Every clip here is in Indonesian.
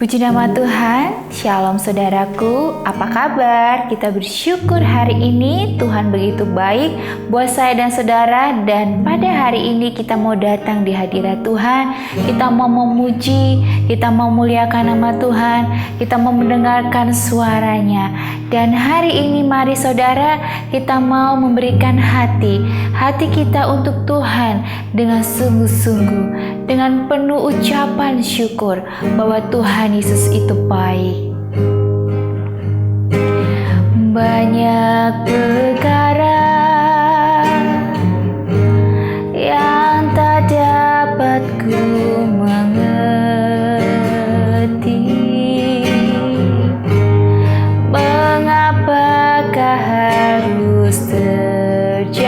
Puji nama Tuhan, Shalom saudaraku, apa kabar? Kita bersyukur hari ini Tuhan begitu baik buat saya dan saudara. Dan pada hari ini kita mau datang di hadirat Tuhan. Kita mau memuji, kita mau muliakan nama Tuhan, kita mau mendengarkan suaranya. Dan hari ini mari saudara, kita mau memberikan hati kita untuk Tuhan dengan sungguh-sungguh, dengan penuh ucapan syukur bahwa Tuhan Yesus itu baik. Banyak perkara yang tak dapat ku mengerti, mengapakah harus terjadi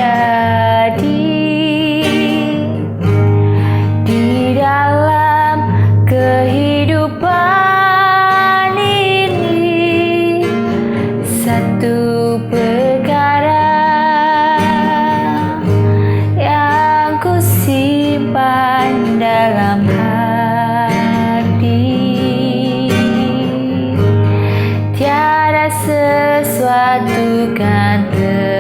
di dalam kehidupan ini. Satu perkara yang ku simpan dalam hati, tiada sesuatu kan terjadi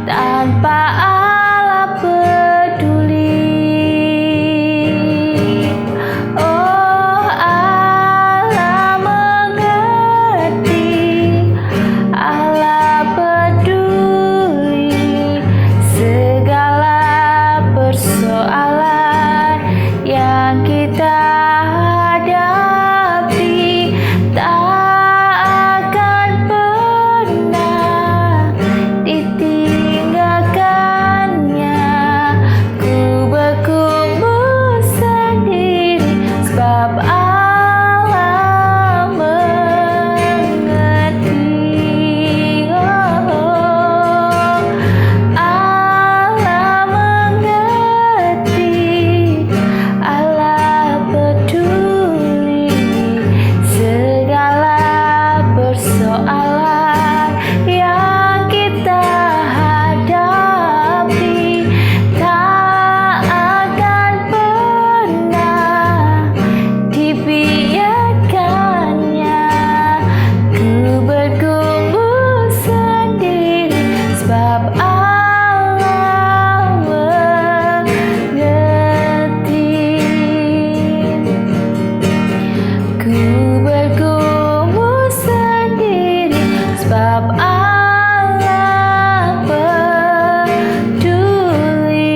tanpa Allah peduli. Oh, Allah mengerti, Allah peduli segala persoalan yang kita hadapi. Tak akan pernah ditinggalkannya. Ku bergumul sendiri sebab Allah mengerti. Oh, Allah mengerti, Allah peduli segala persoalan yang kita hadapi. Tak akan pernah dibiarkannya. Ku bergumul sendiri sebab Allah mengerti. Ku bergumul sendiri sebab Allah peduli.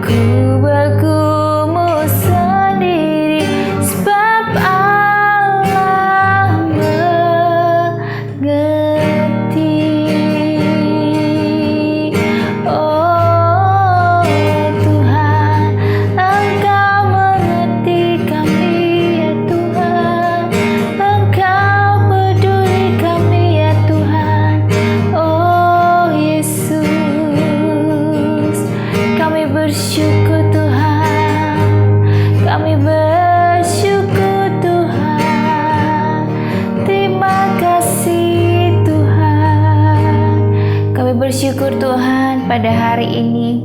Ku bergumul sendiri sebab Allah mengerti. Oh Tuhan, Engkau mengerti kami ya Tuhan, Engkau peduli kami ya Tuhan. Oh Yesus, kami bersyukur Tuhan, kami bersyukur Tuhan. Terima kasih Tuhan. Kami bersyukur Tuhan pada hari ini.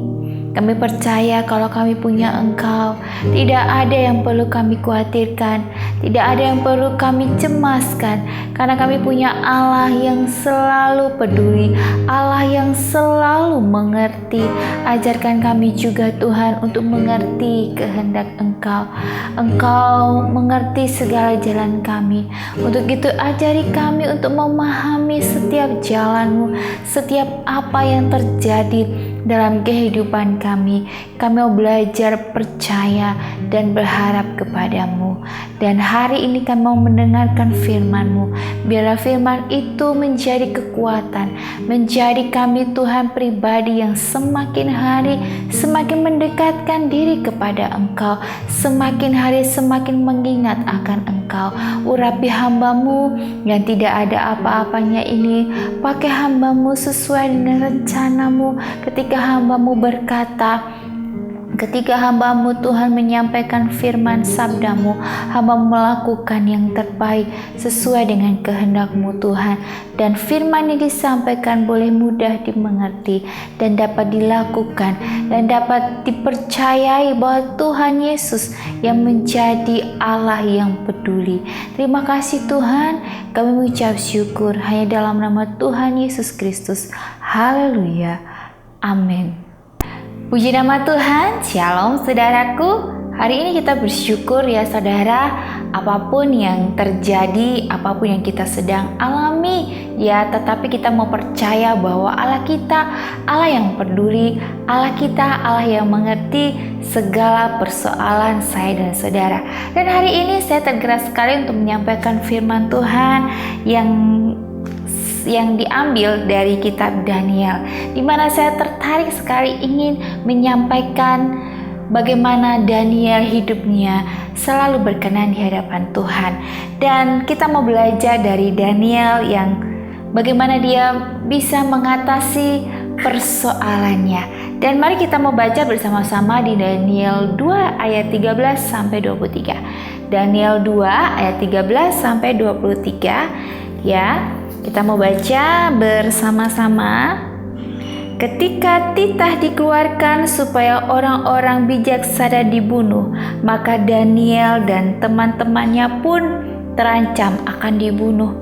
Kami percaya kalau kami punya Engkau, tidak ada yang perlu kami khawatirkan, tidak ada yang perlu kami cemaskan, karena kami punya Allah yang selalu peduli, Allah yang selalu mengerti. Ajarkan kami juga Tuhan untuk mengerti kehendak Engkau. Engkau mengerti segala jalan kami. Untuk itu ajari kami untuk memahami setiap jalan-Mu, setiap apa yang terjadi dalam kehidupan kami. Kami mau belajar percaya dan berharap kepadamu. Dan hari ini kami mau mendengarkan firman-Mu. Biarlah firman itu menjadi kekuatan, menjadi kami Tuhan pribadi yang semakin hari semakin mendekatkan diri kepada Engkau, semakin hari semakin mengingat akan Engkau. Urapi hamba-Mu yang tidak ada apa-apanya ini, pakai hamba-Mu sesuai dengan rencana-Mu. Ketika hamba-Mu berkata, Ketika hamba-Mu Tuhan menyampaikan firman sabda-Mu, hamba melakukan yang terbaik sesuai dengan kehendak-Mu Tuhan. Dan firman yang disampaikan boleh mudah dimengerti dan dapat dilakukan dan dapat dipercayai bahwa Tuhan Yesus yang menjadi Allah yang peduli. Terima kasih Tuhan, kami mengucap syukur hanya dalam nama Tuhan Yesus Kristus. Haleluya. Amin. Puji nama Tuhan. Shalom saudaraku. Hari ini kita bersyukur ya saudara, apapun yang terjadi, apapun yang kita sedang alami ya, tetapi kita mau percaya bahwa Allah kita Allah yang peduli, Allah kita Allah yang mengerti segala persoalan saya dan saudara. Dan hari ini saya tergerak sekali untuk menyampaikan firman Tuhan yang diambil dari kitab Daniel, di mana saya tertarik sekali ingin menyampaikan bagaimana Daniel hidupnya selalu berkenan di hadapan Tuhan. Dan kita mau belajar dari Daniel yang bagaimana dia bisa mengatasi persoalannya. Dan mari kita mau baca bersama-sama di Daniel 2 ayat 13 sampai 23. Daniel 2 ayat 13 sampai 23 ya. Kita mau baca bersama-sama. Ketika titah dikeluarkan supaya orang-orang bijaksana dibunuh, maka Daniel dan teman-temannya pun terancam akan dibunuh.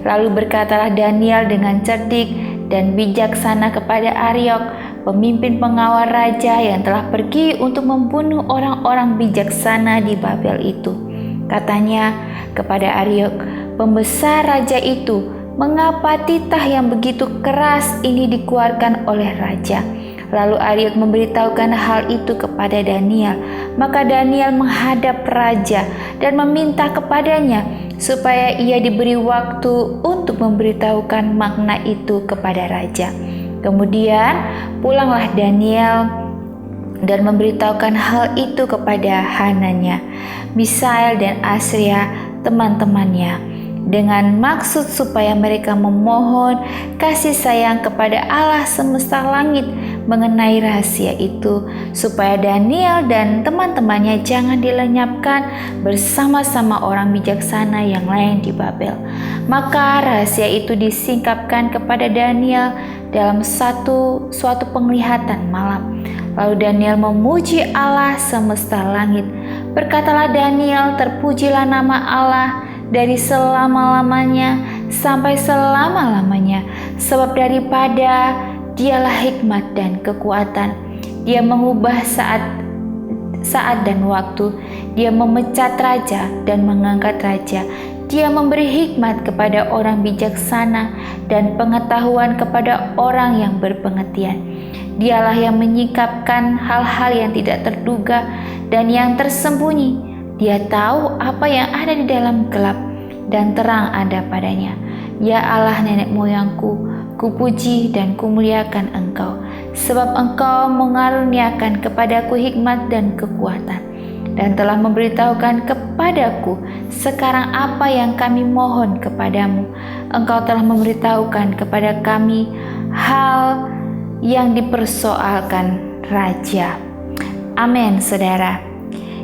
Lalu berkatalah Daniel dengan cerdik dan bijaksana kepada Ariok, pemimpin pengawal raja yang telah pergi untuk membunuh orang-orang bijaksana di Babel itu. Katanya kepada Ariok, pembesar raja itu, mengapa titah yang begitu keras ini dikeluarkan oleh raja? Lalu Ariok memberitahukan hal itu kepada Daniel. Maka Daniel menghadap raja dan meminta kepadanya supaya ia diberi waktu untuk memberitahukan makna itu kepada raja. Kemudian pulanglah Daniel dan memberitahukan hal itu kepada Hananya, Misael dan Asria teman-temannya, dengan maksud supaya mereka memohon kasih sayang kepada Allah semesta langit mengenai rahasia itu, supaya Daniel dan teman-temannya jangan dilenyapkan bersama-sama orang bijaksana yang lain di Babel. Maka rahasia itu disingkapkan kepada Daniel dalam suatu penglihatan malam. Lalu Daniel memuji Allah semesta langit. Berkatalah Daniel, terpujilah nama Allah dari selama-lamanya sampai selama-lamanya, sebab daripada Dialah hikmat dan kekuatan. Dia mengubah saat dan waktu. Dia memecat raja dan mengangkat raja. Dia memberi hikmat kepada orang bijaksana dan pengetahuan kepada orang yang berpengertian. Dialah yang menyingkapkan hal-hal yang tidak terduga dan yang tersembunyi. Dia tahu apa yang ada di dalam gelap dan terang ada padanya. Ya Allah nenek moyangku, kupuji dan kumuliakan Engkau, sebab Engkau mengaruniakan kepadaku hikmat dan kekuatan, dan telah memberitahukan kepadaku sekarang apa yang kami mohon kepadamu. Engkau telah memberitahukan kepada kami hal yang dipersoalkan raja. Amin, saudara.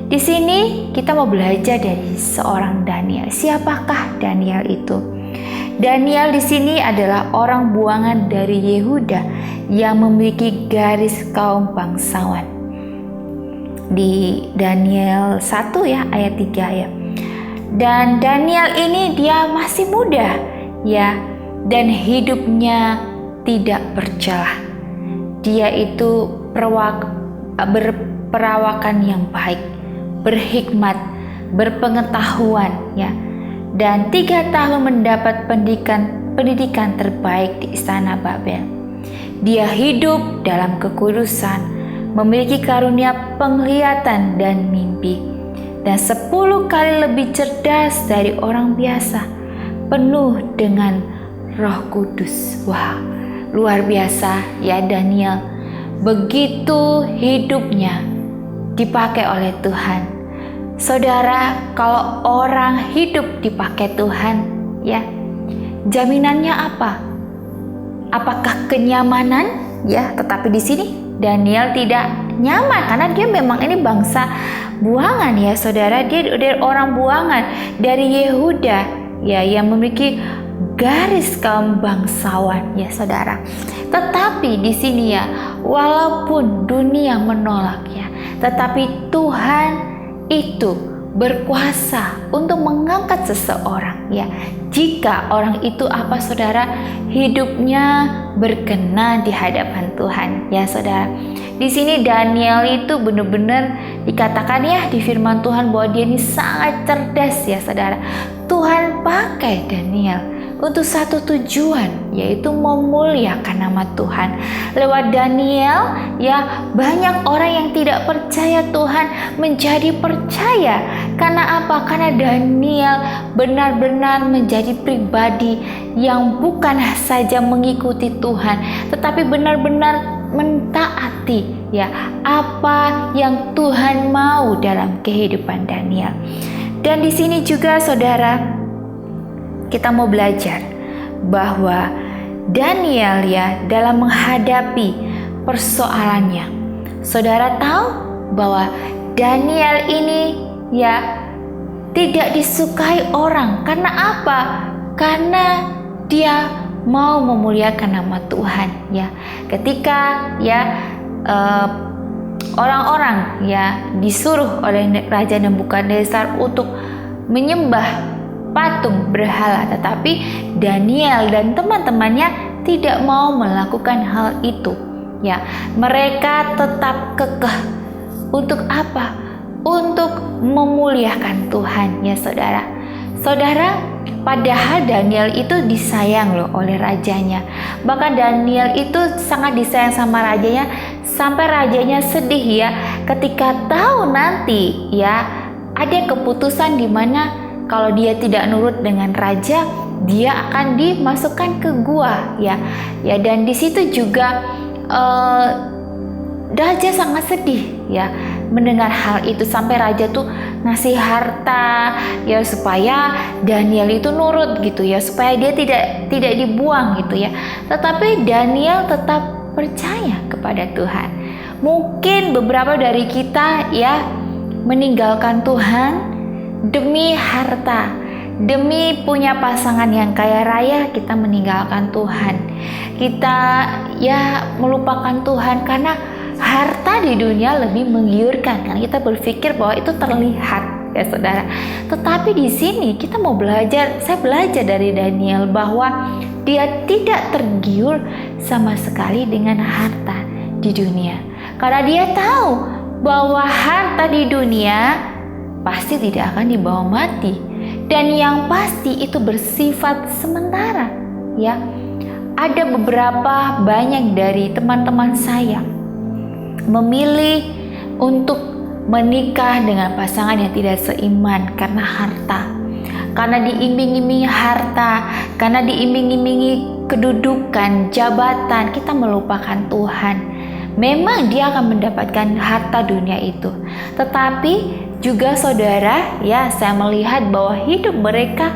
Di sini kita mau belajar dari seorang Daniel. Siapakah Daniel itu? Daniel di sini adalah orang buangan dari Yehuda yang memiliki garis kaum bangsawan. Di Daniel 1 ya ayat 3 ya. Dan Daniel ini dia masih muda ya, dan hidupnya tidak bercelah. Dia itu berperawakan yang baik, berhikmat, berpengetahuan ya, dan 3 tahun mendapat pendidikan terbaik di istana Babel. Dia hidup dalam kekudusan, memiliki karunia penglihatan dan mimpi, dan 10 kali lebih cerdas dari orang biasa, penuh dengan Roh Kudus. Wah, luar biasa ya Daniel. Begitu hidupnya dipakai oleh Tuhan. Saudara, kalau orang hidup dipakai Tuhan ya, jaminannya apa? Apakah kenyamanan? Ya, tetapi di sini Daniel tidak nyaman karena dia memang ini bangsa buangan ya saudara. Dia dari orang buangan dari Yehuda ya, yang memiliki garis kaum bangsawan ya saudara. Tetapi di sini ya, walaupun dunia menolak ya, tetapi Tuhan itu berkuasa untuk mengangkat seseorang ya, jika orang itu apa saudara, hidupnya berkenan di hadapan Tuhan ya saudara. Di sini Daniel itu benar-benar dikatakan ya di firman Tuhan bahwa dia ini sangat cerdas ya saudara. Tuhan pakai Daniel untuk satu tujuan, yaitu memuliakan nama Tuhan. Lewat Daniel ya, banyak orang yang tidak percaya Tuhan menjadi percaya. Karena apa? Karena Daniel benar-benar menjadi pribadi yang bukan saja mengikuti Tuhan, tetapi benar-benar mentaati ya apa yang Tuhan mau dalam kehidupan Daniel. Dan di sini juga saudara, kita mau belajar bahwa Daniel ya dalam menghadapi persoalannya. Saudara tahu bahwa Daniel ini ya tidak disukai orang. Karena apa? Karena dia mau memuliakan nama Tuhan ya. Ketika ya orang-orang ya disuruh oleh Raja Nebukadnezar untuk menyembah patung berhala, tetapi Daniel dan teman-temannya tidak mau melakukan hal itu ya. Mereka tetap kekeh untuk apa? Untuk memuliakan Tuhan ya saudara. Saudara, padahal Daniel itu disayang loh oleh rajanya. Bahkan Daniel itu sangat disayang sama rajanya, sampai rajanya sedih ya ketika tahu nanti ya ada keputusan di mana kalau dia tidak nurut dengan raja, dia akan dimasukkan ke gua ya. Ya, dan di situ juga raja sangat sedih ya mendengar hal itu, sampai raja tuh ngasih harta ya supaya Daniel itu nurut gitu ya, supaya dia tidak dibuang gitu ya. Tetapi Daniel tetap percaya kepada Tuhan. Mungkin beberapa dari kita ya meninggalkan Tuhan demi harta, demi punya pasangan yang kaya raya, kita meninggalkan Tuhan. Kita ya melupakan Tuhan karena harta di dunia lebih menggiurkan, karena kita berpikir bahwa itu terlihat ya saudara. Tetapi di sini kita mau belajar, saya belajar dari Daniel bahwa dia tidak tergiur sama sekali dengan harta di dunia. Karena dia tahu bahwa harta di dunia pasti tidak akan dibawa mati, dan yang pasti itu bersifat sementara ya. Ada beberapa banyak dari teman-teman saya memilih untuk menikah dengan pasangan yang tidak seiman karena harta, karena diiming-imingi harta, karena diiming-imingi kedudukan, jabatan. Kita melupakan Tuhan. Memang dia akan mendapatkan harta dunia itu, tetapi juga saudara ya, saya melihat bahwa hidup mereka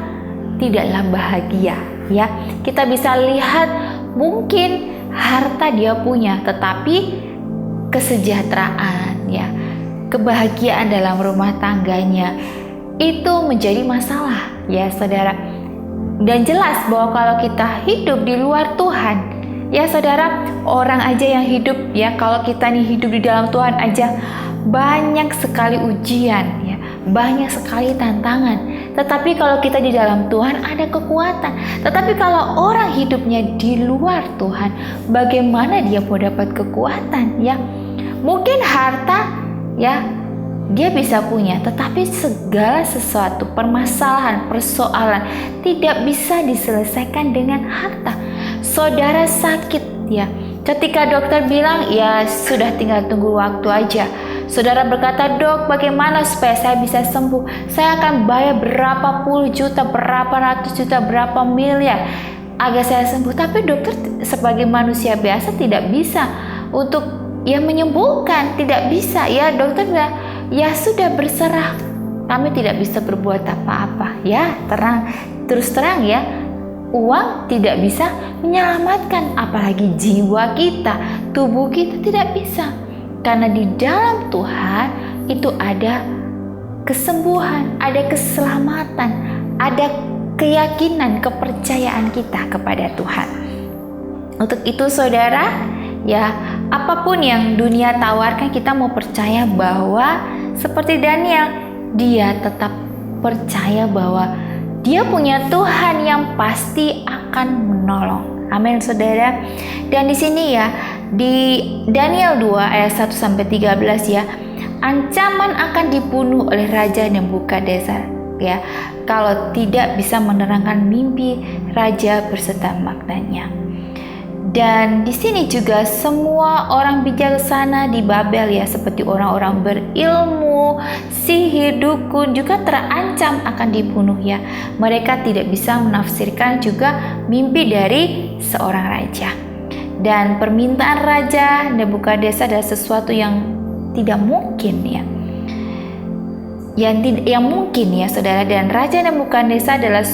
tidaklah bahagia ya. Kita bisa lihat mungkin harta dia punya, tetapi kesejahteraan ya, kebahagiaan dalam rumah tangganya itu menjadi masalah ya saudara. Dan jelas bahwa kalau kita hidup di luar Tuhan ya saudara, orang aja yang hidup ya, kalau kita nih hidup di dalam Tuhan aja banyak sekali ujian ya, banyak sekali tantangan. Tetapi kalau kita di dalam Tuhan ada kekuatan. Tetapi kalau orang hidupnya di luar Tuhan, bagaimana dia mau dapat kekuatan ya? Mungkin harta ya dia bisa punya, tetapi segala sesuatu, permasalahan, persoalan tidak bisa diselesaikan dengan harta. Saudara sakit ya, ketika dokter bilang ya sudah tinggal tunggu waktu aja. Saudara berkata, dok, bagaimana supaya saya bisa sembuh? Saya akan bayar berapa puluh juta, berapa ratus juta, berapa miliar agar saya sembuh. Tapi dokter sebagai manusia biasa tidak bisa untuk ya menyembuhkan, tidak bisa ya. Dokter bilang, ya sudah berserah, kami tidak bisa berbuat apa-apa ya. Terus terang ya, uang tidak bisa menyelamatkan, apalagi jiwa kita, tubuh kita tidak bisa. Karena di dalam Tuhan itu ada kesembuhan, ada keselamatan, ada keyakinan, kepercayaan kita kepada Tuhan. Untuk itu saudara, ya apapun yang dunia tawarkan, kita mau percaya bahwa seperti Daniel, dia tetap percaya bahwa dia punya Tuhan yang pasti akan menolong. Amin saudara. Dan di sini ya, di Daniel 2 ayat 1 sampai 13 ya, ancaman akan dibunuh oleh Raja Nebukadnezar ya, kalau tidak bisa menerangkan mimpi raja beserta maknanya. Dan di sini juga semua orang bijaksana di Babel ya, seperti orang-orang berilmu, sihir, dukun juga terancam akan dibunuh ya. Mereka tidak bisa menafsirkan juga mimpi dari seorang raja. Dan permintaan Raja Nebukadnezar adalah sesuatu yang tidak mungkin ya. Yang mungkin ya saudara. Dan Raja Nebukadnezar adalah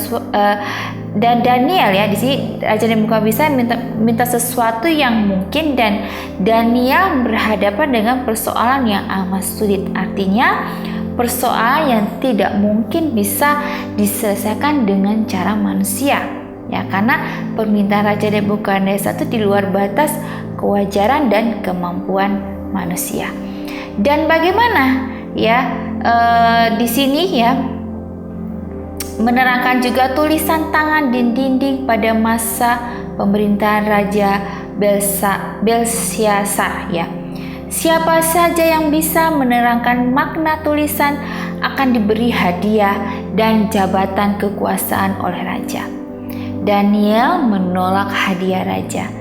dan Daniel ya, di sini Raja Nebukadnezar minta sesuatu yang mungkin, dan Daniel berhadapan dengan persoalan yang amat sulit. Artinya persoalan yang tidak mungkin bisa diselesaikan dengan cara manusia ya, karena permintaan Raja Nebukadnezar itu di luar batas kewajaran dan kemampuan manusia. Dan bagaimana ya di sini ya, menerangkan juga tulisan tangan di dinding pada masa pemerintahan Raja Belsyazar ya. Siapa saja yang bisa menerangkan makna tulisan akan diberi hadiah dan jabatan kekuasaan oleh raja. Daniel menolak hadiah raja.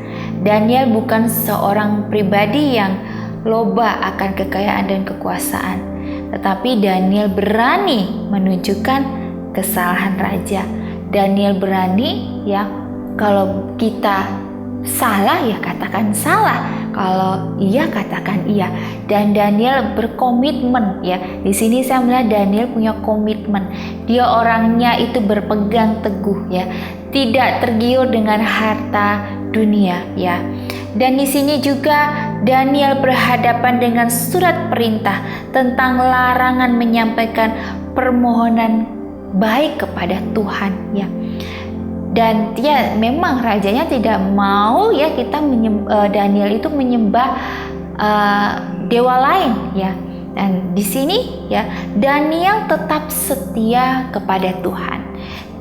Daniel bukan seorang pribadi yang loba akan kekayaan dan kekuasaan, tetapi Daniel berani menunjukkan kesalahan raja. Daniel berani ya, kalau kita salah ya katakan salah, kalau iya katakan iya. Dan Daniel berkomitmen ya. Di sini saya melihat Daniel punya komitmen. Dia orangnya itu berpegang teguh ya, tidak tergiur dengan harta dunia ya. Dan di sini juga Daniel berhadapan dengan surat perintah tentang larangan menyampaikan permohonan baik kepada Tuhan ya. Dan dia memang rajanya tidak mau ya kita Daniel itu menyembah dewa lain ya. Dan di sini ya, Daniel tetap setia kepada Tuhan.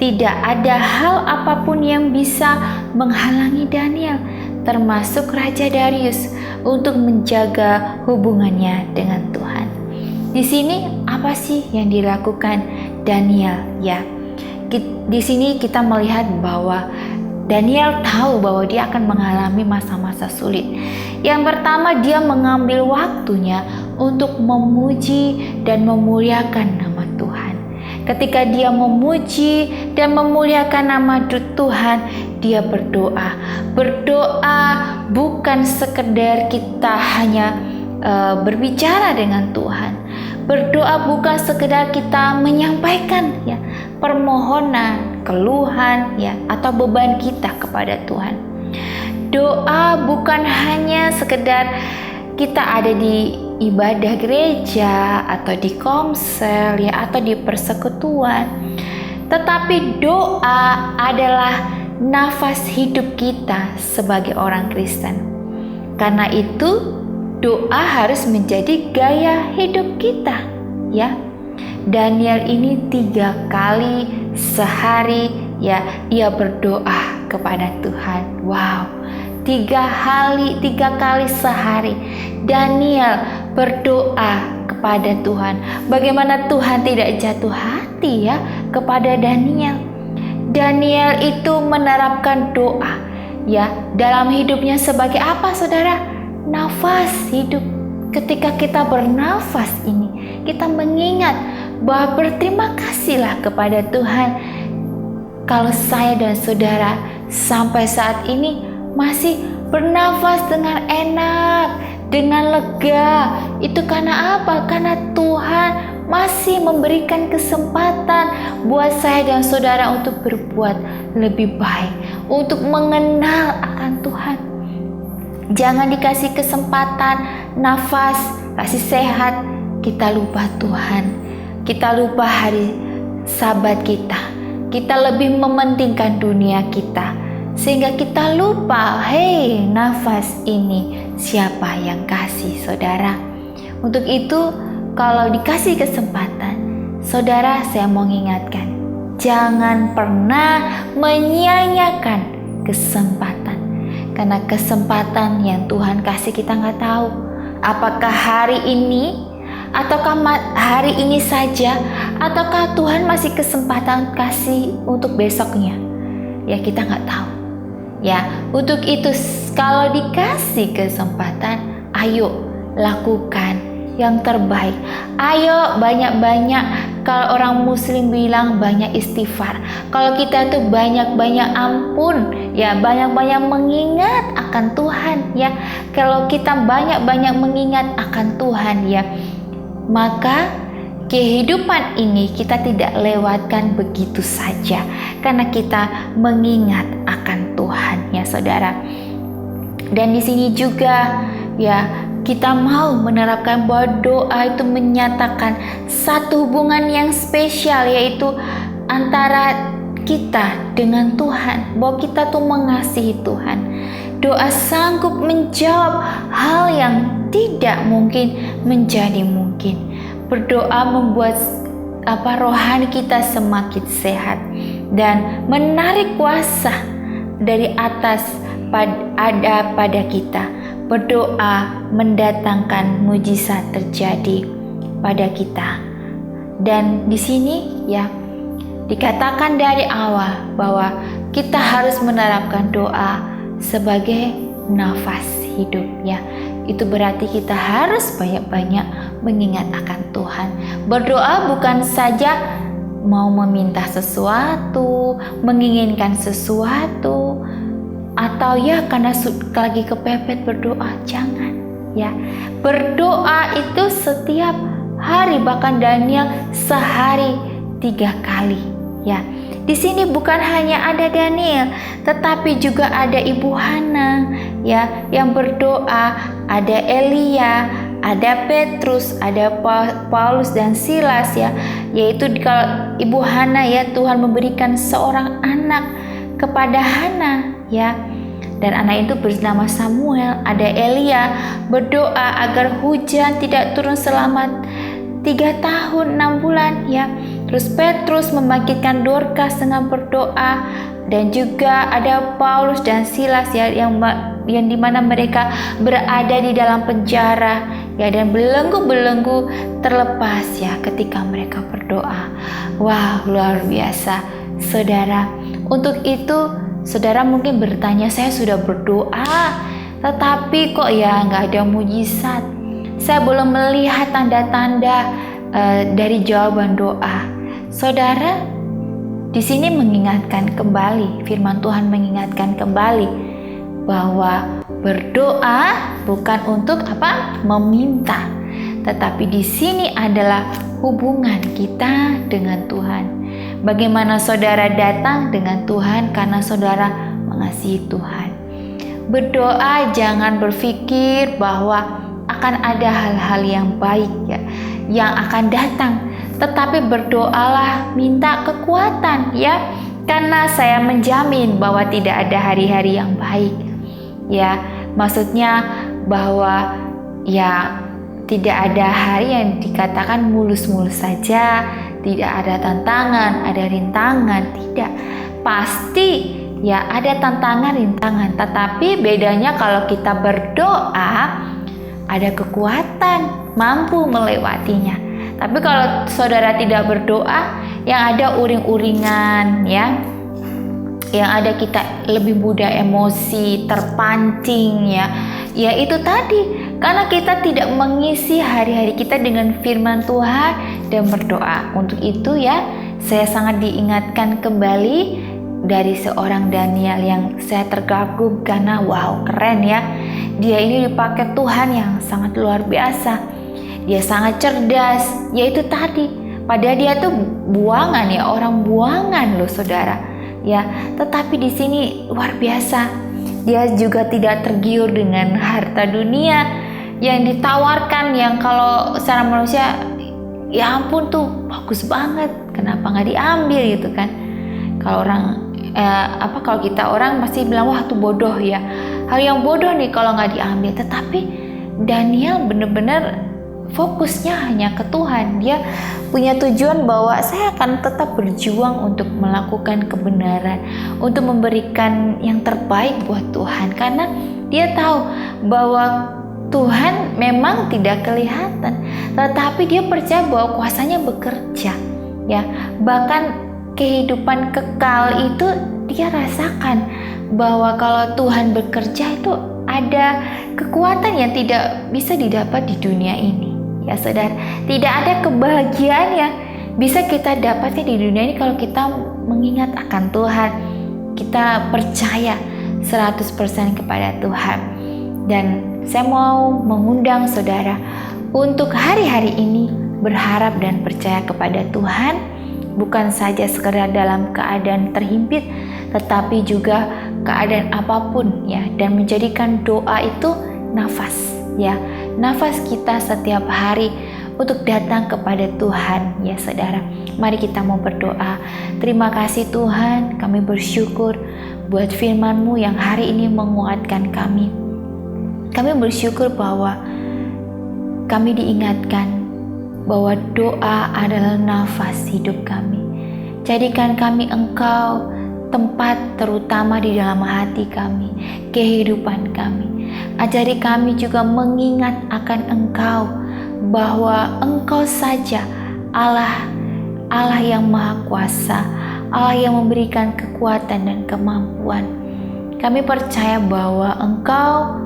Tidak ada hal apapun yang bisa menghalangi Daniel, termasuk Raja Darius, untuk menjaga hubungannya dengan Tuhan. Di sini apa sih yang dilakukan Daniel ya? Di sini kita melihat bahwa Daniel tahu bahwa dia akan mengalami masa-masa sulit. Yang pertama, dia mengambil waktunya untuk memuji dan memuliakan nama Tuhan. Ketika dia memuji dan memuliakan nama Tuhan, dia berdoa. Berdoa bukan sekedar kita hanya berbicara dengan Tuhan. Berdoa bukan sekedar kita menyampaikan ya permohonan, keluhan ya atau beban kita kepada Tuhan. Doa bukan hanya sekedar kita ada di ibadah gereja atau di komsel ya atau di persekutuan, tetapi doa adalah nafas hidup kita sebagai orang Kristen. Karena itu doa harus menjadi gaya hidup kita ya. Daniel ini 3 kali sehari ya ia berdoa kepada Tuhan. Wow, 3 kali sehari Daniel berdoa kepada Tuhan. Bagaimana Tuhan tidak jatuh hati ya kepada Daniel. Daniel itu menerapkan doa ya dalam hidupnya sebagai apa saudara? Nafas hidup. Ketika kita bernafas ini, kita mengingat bahwa berterima kasihlah kepada Tuhan. Kalau saya dan saudara sampai saat ini masih bernafas dengan enak, dengan lega, itu karena apa? Karena Tuhan masih memberikan kesempatan buat saya dan saudara untuk berbuat lebih baik, untuk mengenal akan Tuhan. Jangan dikasih kesempatan, nafas, kasih sehat, kita lupa Tuhan. Kita lupa hari Sabat kita. Kita lebih mementingkan dunia kita. Sehingga kita lupa, hei, nafas ini siapa yang kasih, saudara. Untuk itu, kalau dikasih kesempatan, saudara, saya mau ingatkan, jangan pernah menyia-nyiakan kesempatan. Karena kesempatan yang Tuhan kasih kita nggak tahu. Apakah hari ini, ataukah hari ini saja, ataukah Tuhan masih kesempatan kasih untuk besoknya? Ya, kita nggak tahu. Ya, untuk itu kalau dikasih kesempatan, ayo lakukan yang terbaik. Ayo banyak-banyak, kalau orang muslim bilang banyak istighfar. Kalau kita tuh banyak-banyak ampun, ya banyak-banyak mengingat akan Tuhan, ya. Kalau kita banyak-banyak mengingat akan Tuhan, ya, maka kehidupan ini kita tidak lewatkan begitu saja, karena kita mengingat akan Tuhan, ya saudara. Dan di sini juga, ya, kita mau menerapkan bahwa doa itu menyatakan satu hubungan yang spesial, yaitu antara kita dengan Tuhan, bahwa kita tuh mengasihi Tuhan. Doa sanggup menjawab hal yang tidak mungkin menjadi mungkin. Berdoa membuat rohani kita semakin sehat dan menarik kuasa dari atas ada pada kita. Berdoa mendatangkan mujizat terjadi pada kita. Dan di sini, ya, dikatakan dari awal bahwa kita harus menerapkan doa sebagai nafas hidup, ya. Itu berarti kita harus banyak-banyak mengingat akan Tuhan. Berdoa bukan saja mau meminta sesuatu, menginginkan sesuatu, atau ya karena lagi kepepet berdoa. Jangan, ya. Berdoa itu setiap hari, bahkan Daniel sehari 3 kali, ya. Di sini bukan hanya ada Daniel, tetapi juga ada Ibu Hana, ya, yang berdoa, ada Elia, ada Petrus, ada Paulus dan Silas, ya. Yaitu kalau Ibu Hana, ya, Tuhan memberikan seorang anak kepada Hana, ya. Dan anak itu bernama Samuel. Ada Elia berdoa agar hujan tidak turun selama 3 tahun 6 bulan, ya. Terus Petrus membangkitkan Dorcas dengan berdoa, dan juga ada Paulus dan Silas, ya, yang dimana mereka berada di dalam penjara, ya, dan belenggu-belenggu terlepas, ya, ketika mereka berdoa. Wah, luar biasa, saudara. Untuk itu, saudara mungkin bertanya, saya sudah berdoa, tetapi kok ya nggak ada mujizat. Saya belum melihat tanda-tanda dari jawaban doa. Saudara, di sini mengingatkan kembali, firman Tuhan mengingatkan kembali bahwa berdoa bukan untuk meminta, tetapi di sini adalah hubungan kita dengan Tuhan. Bagaimana saudara datang dengan Tuhan? Karena saudara mengasihi Tuhan. Berdoa jangan berpikir bahwa akan ada hal-hal yang baik, ya, yang akan datang. Tetapi berdoalah, minta kekuatan, ya, karena saya menjamin bahwa tidak ada hari-hari yang baik, ya. Maksudnya bahwa, ya, tidak ada hari yang dikatakan mulus-mulus saja, tidak ada tantangan, ada rintangan, tidak. Pasti, ya, ada tantangan, rintangan, tetapi bedanya kalau kita berdoa ada kekuatan mampu melewatinya. Tapi kalau saudara tidak berdoa, yang ada uring-uringan, ya, yang ada kita lebih mudah emosi, terpancing, ya, ya itu tadi, karena kita tidak mengisi hari-hari kita dengan firman Tuhan dan berdoa. Untuk itu, ya, saya sangat diingatkan kembali dari seorang Daniel yang saya terkagum karena wow, keren, ya. Dia ini dipakai Tuhan yang sangat luar biasa. Dia sangat cerdas, yaitu tadi. Padahal dia tuh buangan, ya, orang buangan loh, saudara. Ya, tetapi di sini luar biasa. Dia juga tidak tergiur dengan harta dunia yang ditawarkan, yang kalau secara manusia ya ampun tuh bagus banget, kenapa nggak diambil gitu kan. Kalau orang kalau kita orang pasti bilang wah tuh bodoh ya, hal yang bodoh nih kalau nggak diambil. Tetapi Daniel benar-benar fokusnya hanya ke Tuhan. Dia punya tujuan bahwa saya akan tetap berjuang untuk melakukan kebenaran, untuk memberikan yang terbaik buat Tuhan, karena dia tahu bahwa Tuhan memang tidak kelihatan, tetapi dia percaya bahwa kuasanya bekerja, ya. Bahkan kehidupan kekal itu dia rasakan bahwa kalau Tuhan bekerja itu ada kekuatan yang tidak bisa didapat di dunia ini, ya saudara. Tidak ada kebahagiaan yang bisa kita dapatkan di dunia ini kalau kita mengingat akan Tuhan, kita percaya 100% kepada Tuhan. Dan saya mau mengundang saudara untuk hari-hari ini berharap dan percaya kepada Tuhan, bukan saja sekedar dalam keadaan terhimpit, tetapi juga keadaan apapun, ya, dan menjadikan doa itu nafas, ya, nafas kita setiap hari untuk datang kepada Tuhan, ya saudara. Mari kita mau berdoa. Terima kasih Tuhan, kami bersyukur buat firman-Mu yang hari ini menguatkan kami. Kami bersyukur bahwa kami diingatkan bahwa doa adalah nafas hidup kami. Jadikan kami Engkau tempat terutama di dalam hati kami, kehidupan kami. Ajari kami juga mengingat akan Engkau, bahwa Engkau saja Allah yang Maha Kuasa, Allah yang memberikan kekuatan dan kemampuan. Kami percaya bahwa Engkau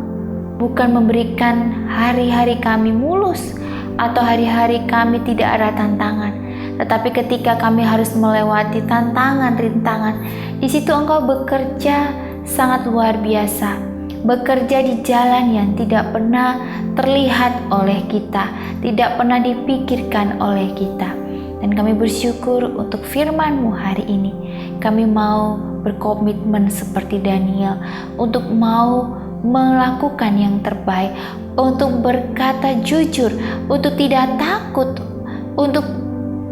bukan memberikan hari-hari kami mulus atau hari-hari kami tidak ada tantangan, tetapi ketika kami harus melewati tantangan, rintangan, di situ Engkau bekerja sangat luar biasa, bekerja di jalan yang tidak pernah terlihat oleh kita, tidak pernah dipikirkan oleh kita. Dan kami bersyukur untuk firman-Mu hari ini. Kami mau berkomitmen seperti Daniel untuk mau melakukan yang terbaik, untuk berkata jujur, untuk tidak takut, untuk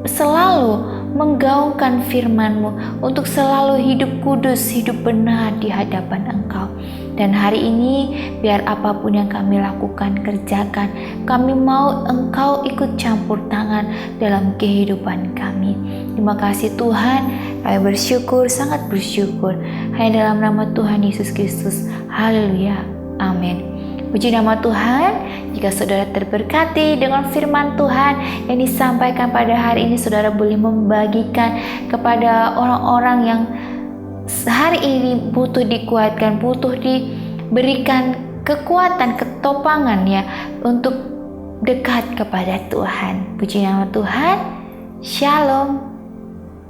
selalu menggaungkan firman-Mu, untuk selalu hidup kudus, hidup benar di hadapan Engkau. Dan hari ini biar apapun yang kami lakukan, kerjakan, kami mau Engkau ikut campur tangan dalam kehidupan kami. Terima kasih Tuhan, kami bersyukur, sangat bersyukur. Hanya dalam nama Tuhan Yesus Kristus. Haleluya. Amin. Puji nama Tuhan. Jika saudara terberkati dengan firman Tuhan yang disampaikan pada hari ini, saudara boleh membagikan kepada orang-orang yang hari ini butuh dikuatkan, butuh diberikan kekuatan, ketopangan, ya, untuk dekat kepada Tuhan. Puji nama Tuhan. Shalom.